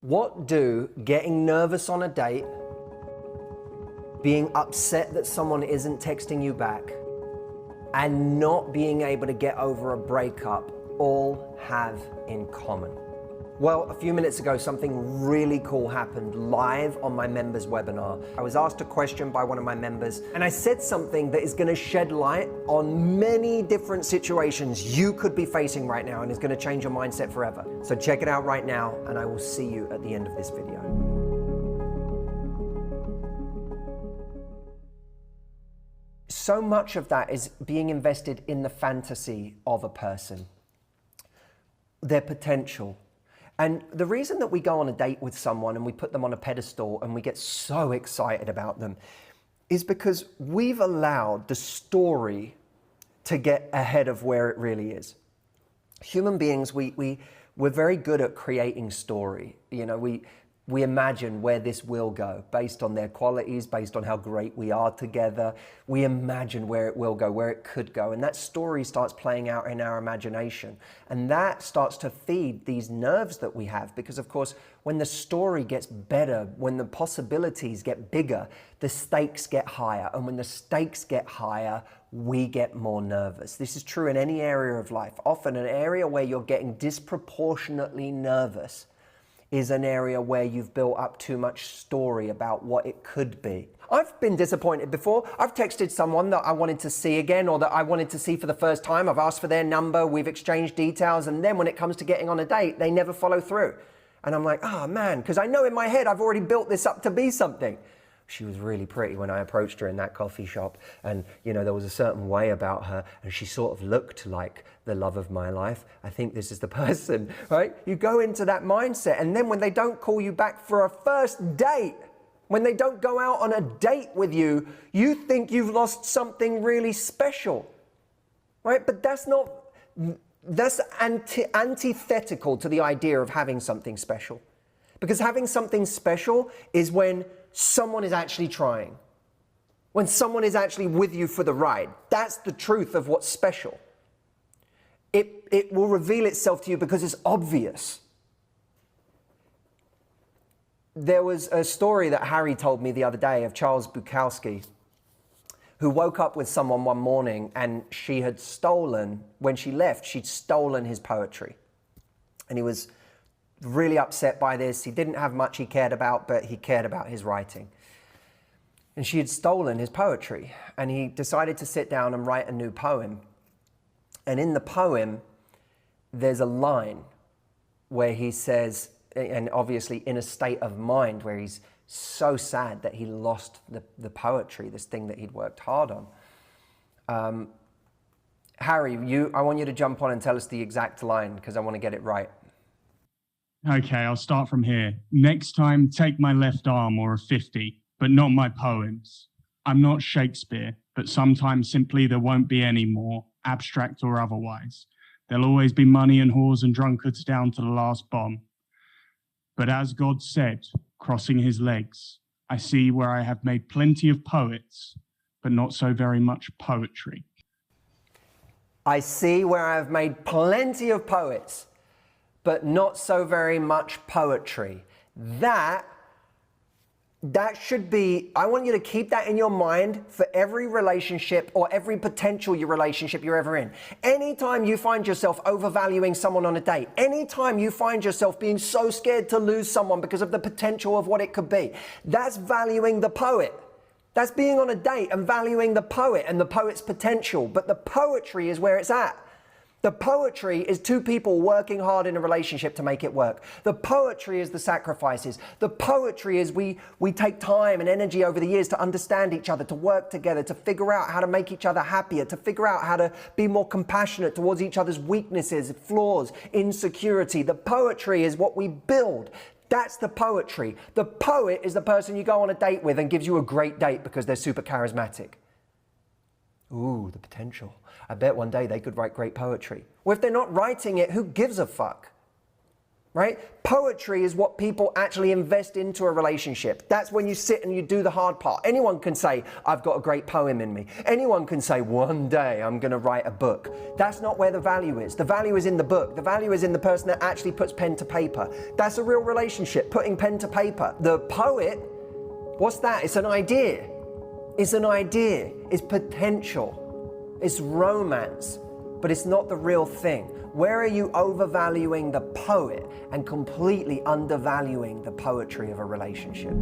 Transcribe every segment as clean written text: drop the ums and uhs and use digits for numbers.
What do getting nervous on a date, being upset that someone isn't texting you back, and not being able to get over a breakup all have in common? Well, a few minutes ago, something really cool happened live on my members webinar. I was asked a question by one of my members, and I said something that is going to shed light on many different situations you could be facing right now and is going to change your mindset forever. So check it out right now, and I will see you at the end of this video. So much of that is being invested in the fantasy of a person, their potential. And the reason that we go on a date with someone and we put them on a pedestal and we get so excited about them is because we've allowed the story to get ahead of where it really is. Human beings, we're very good at creating story. You know, we imagine where this will go based on their qualities, based on how great we are together. We imagine where it will go, where it could go. And that story starts playing out in our imagination. And that starts to feed these nerves that we have. Because of course, when the story gets better, when the possibilities get bigger, the stakes get higher. And when the stakes get higher, we get more nervous. This is true in any area of life. Often an area where you're getting disproportionately nervous is an area where you've built up too much story about what it could be. I've been disappointed before. I've texted someone that I wanted to see again or that I wanted to see for the first time. I've asked for their number, we've exchanged details, and then when it comes to getting on a date, they never follow through. And I'm like, oh man, because I know in my head I've already built this up to be something. She was really pretty when I approached her in that coffee shop, and you know, there was a certain way about her, and she sort of looked like the love of my life. I think this is the person, right? You go into that mindset, and then when they don't call you back for a first date, when they don't go out on a date with you, you think you've lost something really special, right? But that's antithetical to the idea of having something special. Because having something special is when someone is actually trying, when someone is actually with you for the ride. That's the truth of what's special. It will reveal itself to you because it's obvious. There was a story that Harry told me the other day of Charles Bukowski, who woke up with someone one morning and she had stolen, when she left, she'd stolen his poetry. And he was really upset by this. He didn't have much he cared about, but he cared about his writing. And she had stolen his poetry, and he decided to sit down and write a new poem. And in the poem, there's a line where he says, and obviously in a state of mind where he's so sad that he lost the poetry, this thing that he'd worked hard on. Harry, I want you to jump on and tell us the exact line, because I want to get it right. Okay, I'll start from here. Next time, take my left arm or a 50, but not my poems. I'm not Shakespeare, but sometimes simply there won't be any more, abstract or otherwise. There'll always be money and whores and drunkards down to the last bomb. But as God said, crossing his legs, I see where I have made plenty of poets, but not so very much poetry. I see where I have made plenty of poets, but not so very much poetry. That should be, I want you to keep that in your mind for every relationship or every potential relationship you're ever in. Anytime you find yourself overvaluing someone on a date, anytime you find yourself being so scared to lose someone because of the potential of what it could be, that's valuing the poet. That's being on a date and valuing the poet and the poet's potential. But the poetry is where it's at. The poetry is two people working hard in a relationship to make it work. The poetry is the sacrifices. The poetry is we take time and energy over the years to understand each other, to work together, to figure out how to make each other happier, to figure out how to be more compassionate towards each other's weaknesses, flaws, insecurity. The poetry is what we build. That's the poetry. The poet is the person you go on a date with and gives you a great date because they're super charismatic. Ooh, the potential. I bet one day they could write great poetry. Or if they're not writing it, who gives a fuck? right? Poetry is what people actually invest into a relationship. That's when you sit and you do the hard part. Anyone can say, I've got a great poem in me. Anyone can say, one day I'm going to write a book. That's not where the value is. The value is in the book. The value is in the person that actually puts pen to paper. That's a real relationship, putting pen to paper. The poet, what's that? It's an idea. It's an idea. It's potential. It's romance, but it's not the real thing. Where are you overvaluing the poet and completely undervaluing the poetry of a relationship?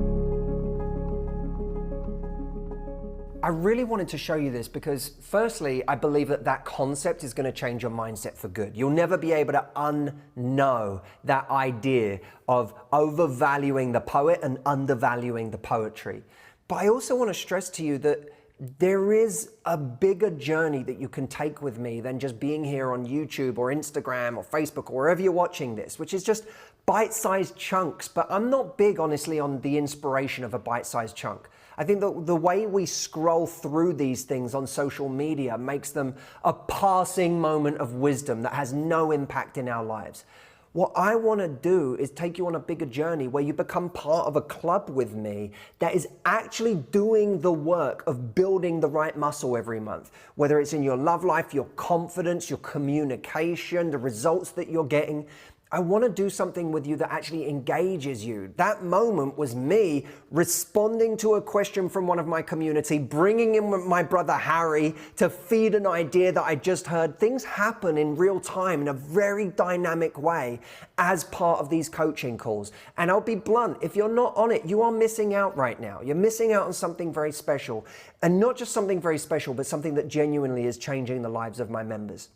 I really wanted to show you this because firstly, I believe that that concept is going to change your mindset for good. You'll never be able to unknow that idea of overvaluing the poet and undervaluing the poetry. But I also want to stress to you that there is a bigger journey that you can take with me than just being here on YouTube or Instagram or Facebook or wherever you're watching this, which is just bite-sized chunks. But I'm not big, honestly, on the inspiration of a bite-sized chunk. I think that the way we scroll through these things on social media makes them a passing moment of wisdom that has no impact in our lives. What I want to do is take you on a bigger journey where you become part of a club with me that is actually doing the work of building the right muscle every month. Whether it's in your love life, your confidence, your communication, the results that you're getting. I want to do something with you that actually engages you. That moment was me responding to a question from one of my community, bringing in my brother Harry to feed an idea that I just heard. Things happen in real time in a very dynamic way as part of these coaching calls. And I'll be blunt, if you're not on it, you are missing out right now. You're missing out on something very special. And not just something very special, but something that genuinely is changing the lives of my members.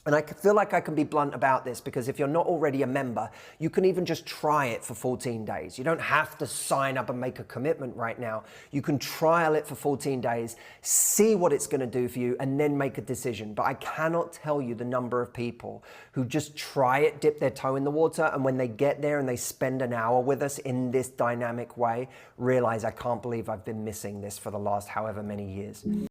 And I feel like I can be blunt about this because if you're not already a member, you can even just try it for 14 days. You don't have to sign up and make a commitment right now. You can trial it for 14 days, see what it's going to do for you, and then make a decision. But I cannot tell you the number of people who just try it, dip their toe in the water, and when they get there and they spend an hour with us in this dynamic way, realize I can't believe I've been missing this for the last however many years.